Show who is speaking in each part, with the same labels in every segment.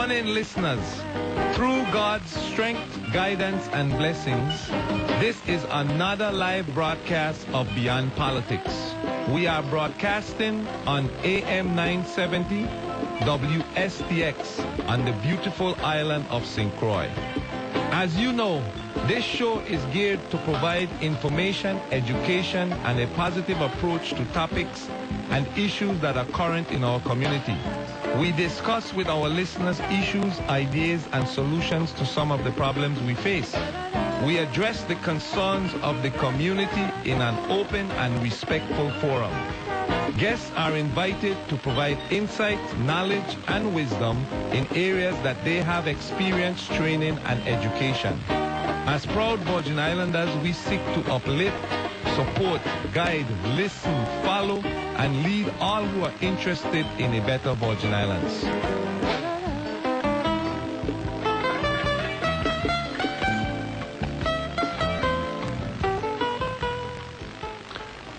Speaker 1: morning, listeners. Through God's strength, guidance, and blessings, this is another live broadcast of Beyond Politics. We are broadcasting on AM 970 WSTX on the beautiful island of St. Croix. As you know, this show is geared to provide information, education, and a positive approach to topics and issues that are current in our community. We discuss with our listeners issues, ideas, and solutions to some of the problems we face. We address the concerns of the community in an open and respectful forum. Guests are invited to provide insight, knowledge, and wisdom in areas that they have experience, training, and education. As proud Virgin Islanders, we seek to uplift, support, guide, listen, follow, and lead all who are interested in a better Virgin Islands.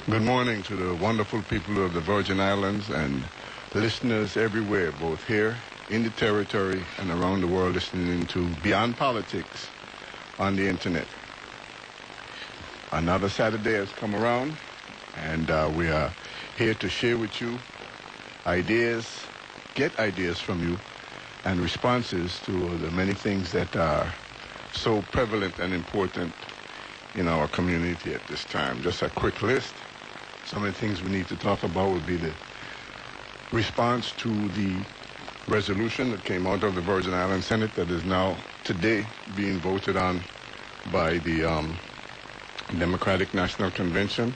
Speaker 2: Good morning to the wonderful people of the Virgin Islands and listeners everywhere, both here in the territory and around the world, listening to Beyond Politics on the internet. Another Saturday has come around, and we are here to share with you ideas, get ideas from you, and responses to the many things that are so prevalent and important in our community at this time. Just a quick list. Some of the things we need to talk about would be the response to the resolution that came out of the Virgin Islands Senate that is now today being voted on by the Democratic National Convention.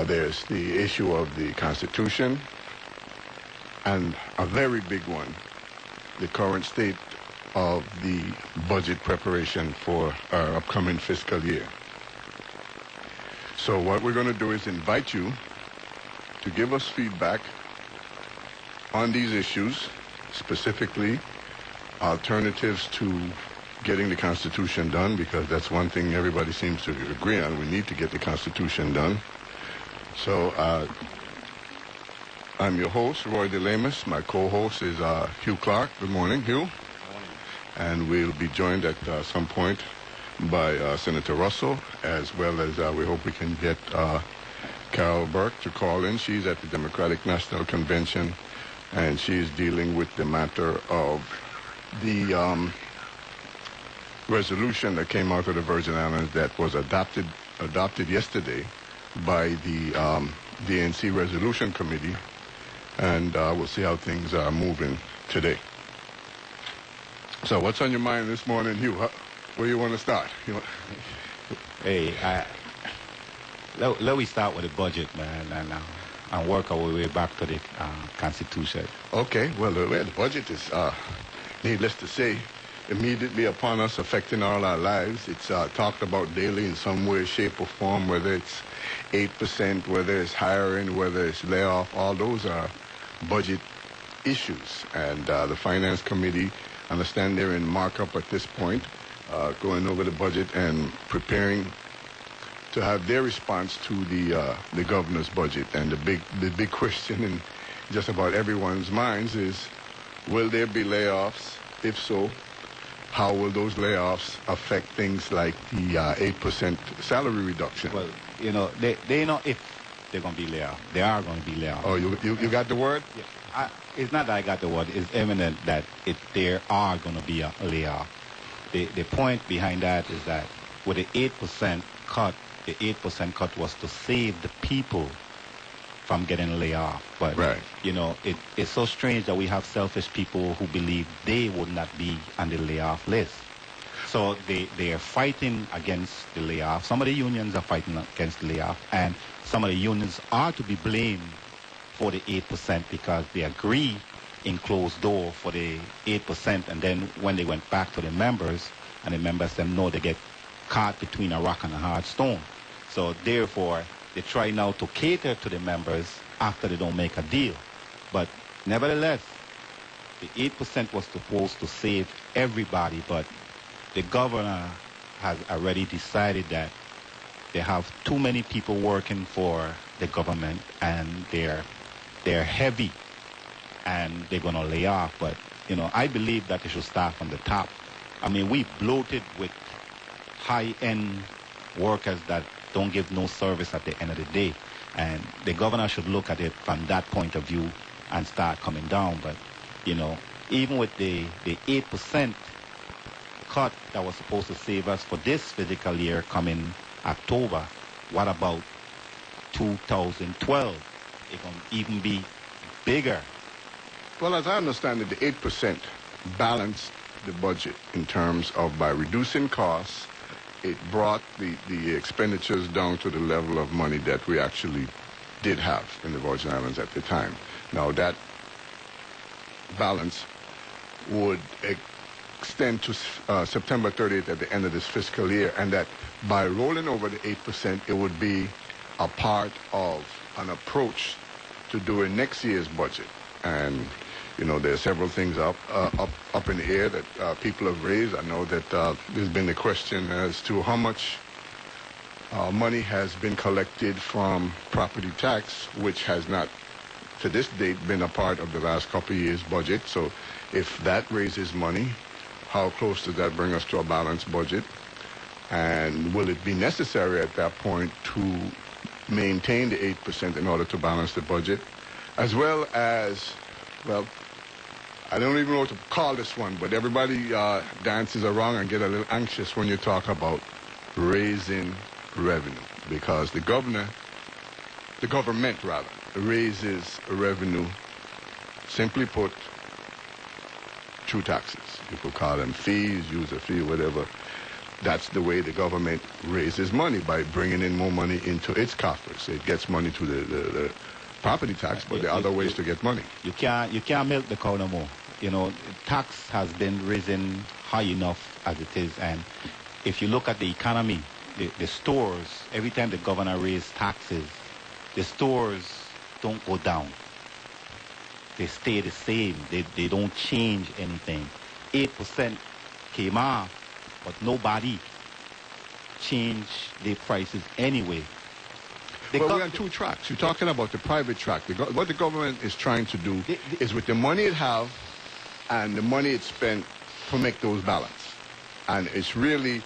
Speaker 2: There's the issue of the Constitution, and a very big one, the current state of the budget preparation for our upcoming fiscal year. So what we're going to do is invite you to give us feedback on these issues, specifically alternatives to getting the Constitution done, because that's one thing everybody seems to agree on. We need to get the Constitution done. So I'm your host, Roy DeLamus. My co-host is Hugh Clark. Good morning, Hugh. Good morning. And we'll be joined at some point by Senator Russell, as well as we hope we can get Carol Burke to call in. She's at the Democratic National Convention, and she's dealing with the matter of the resolution that came out of the Virgin Islands that was adopted yesterday by the DNC Resolution Committee, and we'll see how things are moving today. So what's on your mind this morning, Hugh? Where you want to start?
Speaker 3: Hey, let me start with the budget, man, and work our way back to the Constitution.
Speaker 2: Okay, well, the budget is, needless to say, immediately upon us, affecting all our lives. It's talked about daily in some way, shape, or form, whether it's 8%, whether it's hiring, whether it's layoff. All those are budget issues. And the Finance Committee, I understand they're in markup at this point, going over the budget and preparing to have their response to the governor's budget. And the big question in just about everyone's minds is, will there be layoffs? If so, how will those layoffs affect things like the 8% salary reduction?
Speaker 3: Well, they know if they're going to be layoffs. They are going to be layoffs.
Speaker 2: Oh, you got the word?
Speaker 3: Yeah. It's not that I got the word. It's evident that there are going to be a layoff. The point behind that is that with the 8% cut, the 8% cut was to save the people from getting laid off. But,
Speaker 2: right.
Speaker 3: It's so strange that we have selfish people who believe they would not be on the layoff list. So they are fighting against the layoff. Some of the unions are fighting against the layoff, and some of the unions are to be blamed for the 8% because they agree in closed door for the 8%, and then when they went back to the members, and the members said no, they get caught between a rock and a hard stone. So therefore, they try now to cater to the members after they don't make a deal. But nevertheless, the 8% was supposed to save everybody, but the governor has already decided that they have too many people working for the government, and they're heavy, and they're going to lay off. But, You know, I believe that it should start from the top. I mean, we bloated with high-end workers that don't give no service at the end of the day. And the governor should look at it from that point of view and start coming down. But, you know, even with the 8% cut that was supposed to save us for this fiscal year coming October, what about 2012? It can even be bigger.
Speaker 2: Well, as I understand it, the 8% balanced the budget in terms of by reducing costs, it brought the expenditures down to the level of money that we actually did have in the Virgin Islands at the time. Now, that balance would extend to September 30th at the end of this fiscal year, and that by rolling over the 8%, it would be a part of an approach to doing next year's budget. And you know, there are several things up in the air that people have raised. I know that there's been a question as to how much money has been collected from property tax, which has not, to this date, been a part of the last couple of years' budget. So if that raises money, how close does that bring us to a balanced budget? And will it be necessary at that point to maintain the 8% in order to balance the budget? As well as, well, I don't even know what to call this one, but everybody dances around and get a little anxious when you talk about raising revenue, because the government raises revenue, simply put, through taxes. You could call them fees, user fee, whatever. That's the way the government raises money, by bringing in more money into its coffers. It gets money to the property tax, but there are other ways to get money.
Speaker 3: You can't milk the cow no more. You know, tax has been risen high enough as it is, and if you look at the economy, the stores, every time the governor raises taxes, the stores don't go down. They stay the same. They don't change anything. 8% came off, but nobody changed their prices anyway.
Speaker 2: Well, we're on two tracks. You're talking about the private track. What the government is trying to do is, with the money it have and the money it spent, to make those balance. And it's really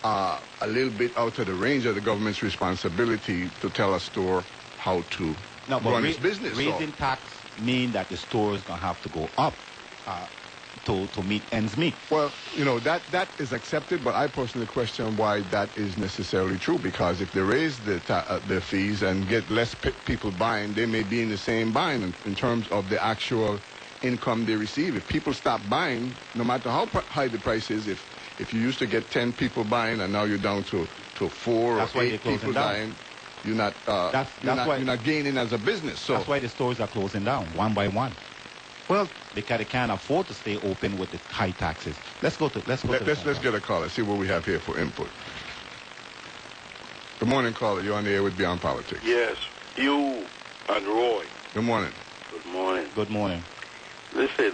Speaker 2: a little bit out of the range of the government's responsibility to tell a store how to run its business.
Speaker 3: Raising tax mean that the store is going to have to go up to meet ends meet.
Speaker 2: Well, you know, that is accepted, but I personally question why that is necessarily true, because if they raise the fees and get less people buying, they may be in the same buying in terms of the actual income they receive. If people stop buying, no matter how high the price is, if you used to get 10 people buying and now you're down to 4 or 8 people buying, you're not gaining as a business. So
Speaker 3: that's why the stores are closing down one by one. Well, because they can't afford to stay open with the high taxes. Let's get a caller. See what we have here for input. Good morning, caller. You're on the air with Beyond Politics.
Speaker 4: Yes, you and Roy.
Speaker 2: Good morning.
Speaker 4: Good morning.
Speaker 3: Good morning.
Speaker 4: Listen,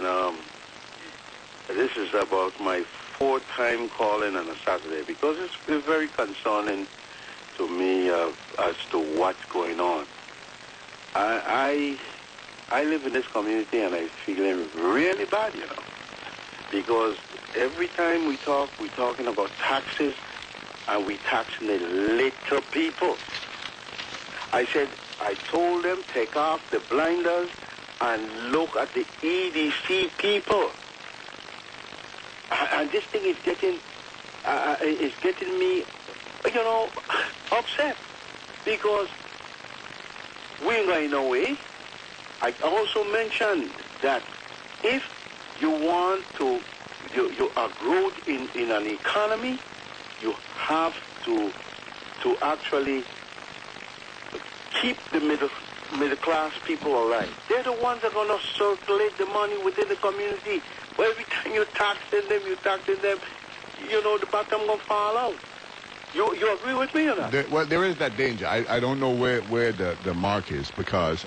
Speaker 4: this is about my 4th time calling on a Saturday, because it's very concerning to me as to what's going on. I live in this community and I'm feeling really bad, you know, because every time we talk, we're talking about taxes, and we taxing the little people. I told them, take off the blinders and look at the EDC people. And this thing is getting me, you know, upset, because we ain't going no way. I also mentioned that if you want to, you are growth in an economy, you have to actually keep the middle class people alive. They're the ones that are going to circulate the money within the community. Well, every time you're taxing them, you know, the bottom going to fall out. You agree with me or not?
Speaker 2: There is that danger. I don't know where the mark is, because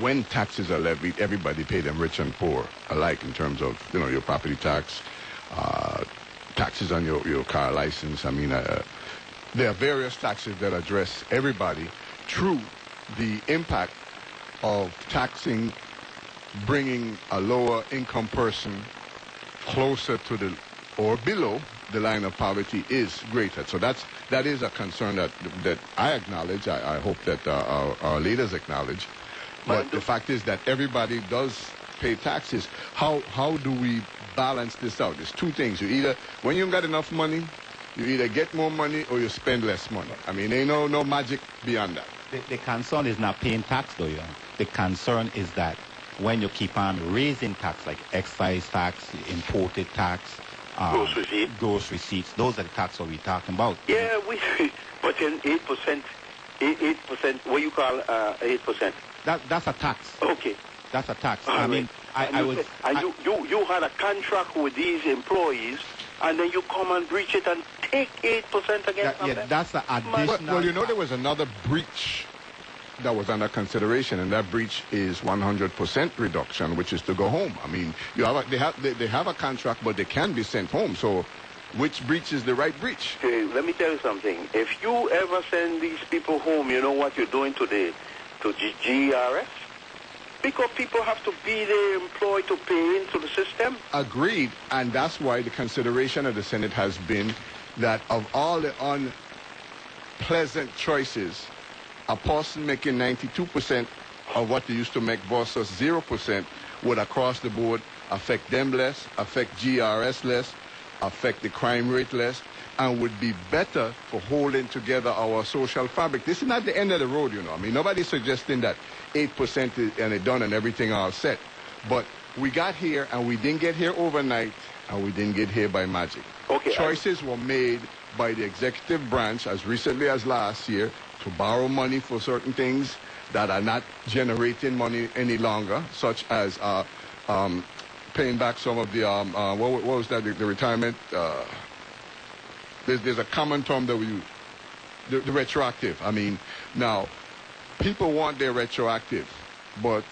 Speaker 2: when taxes are levied, everybody pay them, rich and poor alike, in terms of, you know, your property tax, taxes on your car license. I mean, there are various taxes that address everybody. True, the impact of taxing bringing a lower income person closer to the or below the line of poverty is greater. So that is a concern that I acknowledge. I hope that our leaders acknowledge. But the fact is that everybody does pay taxes. How do we balance this out? There's two things. You either, when you got enough money, you either get more money or you spend less money. I mean, ain't no magic beyond that.
Speaker 3: The concern is not paying tax, though, yeah. The concern is that when you keep on raising tax, like excise tax, imported tax, gross receipts, those are the taxes we're talking about.
Speaker 4: Yeah, but then 8%, what you call 8%?
Speaker 3: That's a tax.
Speaker 4: Okay.
Speaker 3: That's a tax.
Speaker 4: All
Speaker 3: I
Speaker 4: right.
Speaker 3: mean,
Speaker 4: you had a contract with these employees, and then you come and breach it and take 8% against them.
Speaker 3: Yeah, that's an additional.
Speaker 2: Well, you know, there was another breach that was under consideration, and that breach is 100% reduction, which is to go home. I mean, they have a contract, but they can be sent home. So, which breach is the right breach?
Speaker 4: Okay, let me tell you something. If you ever send these people home, you know what you're doing today to GRS? Because people have to be there employed to pay into the system.
Speaker 2: Agreed, and that's why the consideration of the Senate has been that of all the unpleasant choices, a person making 92% of what they used to make versus 0% would across the board affect them less, affect GRS less, affect the crime rate less, and would be better for holding together our social fabric. This is not the end of the road, you know. I mean, nobody's suggesting that 8% is, and it's done and everything all set. But we got here, and we didn't get here overnight, and we didn't get here by magic.
Speaker 4: Okay.
Speaker 2: Choices were made by the executive branch as recently as last year to borrow money for certain things that are not generating money any longer, such as paying back some of the, what was that, the retirement, there's a common term that we use, the retroactive. I mean, now, people want their retroactive, but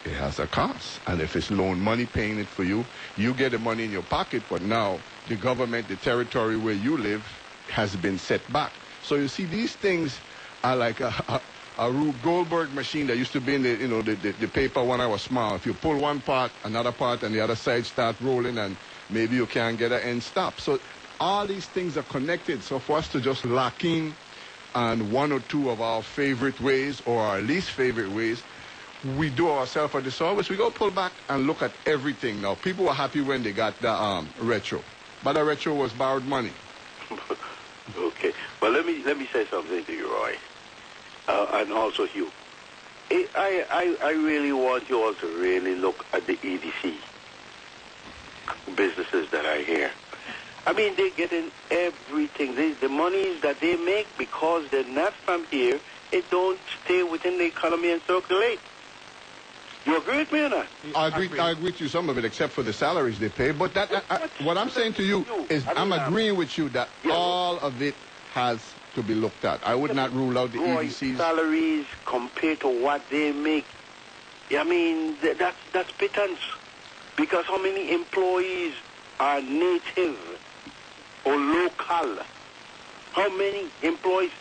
Speaker 2: it has a cost. And if it's loan money paying it for you, you get the money in your pocket, but now the government, the territory where you live, has been set back. So you see, these things are like a Rube Goldberg machine that used to be in the, you know, the paper when I was small. If you pull one part, another part, and the other side start rolling, and maybe you can't get an end stop. So all these things are connected. So for us to just lock in on one or two of our favorite ways or our least favorite ways, we do ourselves a disservice. We go pull back and look at everything. Now, people were happy when they got the retro, but the retro was borrowed money.
Speaker 4: Okay. Well, let me say something to you, Roy, and also Hugh. I really want you all to really look at the EDC businesses that are here. I mean, they're getting everything. The monies that they make, because they're not from here, it don't stay within the economy and circulate. You agree with me or not?
Speaker 2: I agree with you, some of it, except for the salaries they pay. But what I'm saying to you is I'm agreeing with you that all of it has to be looked at. I would not rule out the EDC's
Speaker 4: salaries compared to what they make. I mean, that's pittance. Because how many employees are native or local? How many employees